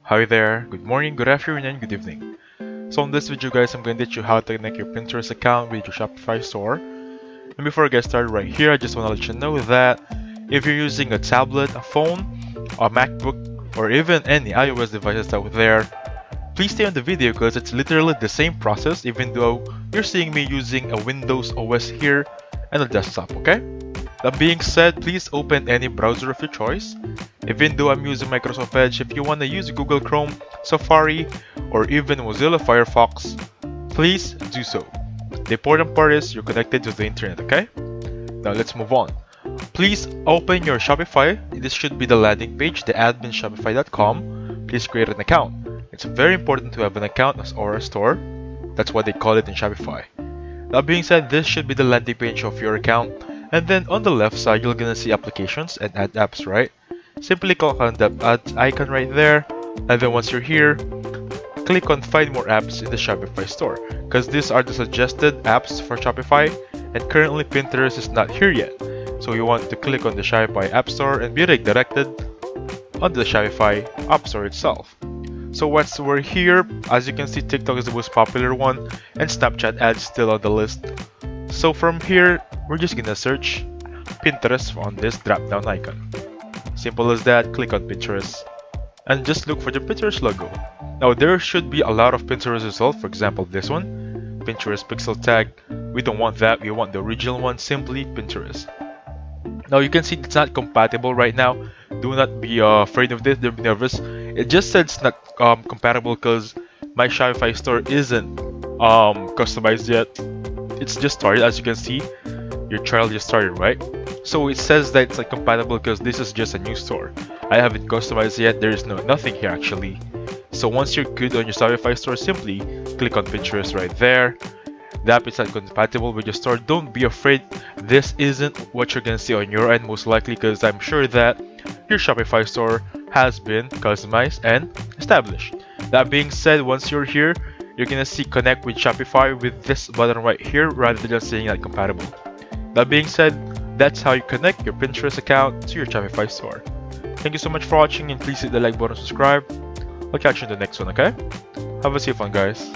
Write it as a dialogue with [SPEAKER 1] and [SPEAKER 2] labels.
[SPEAKER 1] Hi there, good morning, good afternoon, and good evening. So in this video guys, I'm going to teach you how to connect your Pinterest account with your Shopify store. And before I get started right here, I just want to let you know that if you're using a tablet, a phone, a MacBook, or even any iOS devices out there, please stay on the video because it's literally the same process even though you're seeing me using a Windows OS here and a desktop, okay? That being said, please open any browser of your choice. Even though I'm using Microsoft Edge, if you want to use Google Chrome, Safari, or even Mozilla Firefox, please do so. The important part is you're connected to the internet, okay? Now let's move on. Please open your Shopify. This should be the landing page, the adminshopify.com. Please create an account. It's very important to have an account or a store. That's what they call it in Shopify. That being said, this should be the landing page of your account. And then on the left side, you're gonna see applications and add apps, right? Simply click on the add icon right there. And then once you're here, click on find more apps in the Shopify store. Because these are the suggested apps for Shopify. And currently Pinterest is not here yet. So you want to click on the Shopify App Store and be redirected on the Shopify App Store itself. So once we're here, as you can see, TikTok is the most popular one and Snapchat ads still on the list. So from here, we're just gonna search Pinterest on this drop down icon. Simple as that, click on Pinterest and just look for the Pinterest logo. Now there should be a lot of Pinterest results, for example this one, Pinterest pixel tag. We don't want that, we want the original one, simply Pinterest. Now you can see it's not compatible right now. Do not be afraid of this, don't be nervous. It just said it's not compatible because my Shopify store isn't customized yet. It's just started, as you can see. Your trial just started, right? So it says that it's not compatible because this is just a new store. I haven't customized yet. There is nothing here actually. So once you're good on your Shopify store, simply click on Pinterest right there. The app is not compatible with your store. Don't be afraid. This isn't what you're gonna see on your end most likely because I'm sure that your Shopify store has been customized and established. That being said, once you're here, you're gonna see connect with Shopify with this button right here rather than saying not compatible. That being said, that's how you connect your Pinterest account to your Shopify store. Thank you so much for watching and please hit the like button, subscribe. I'll catch you in the next one, okay? Have a safe one guys.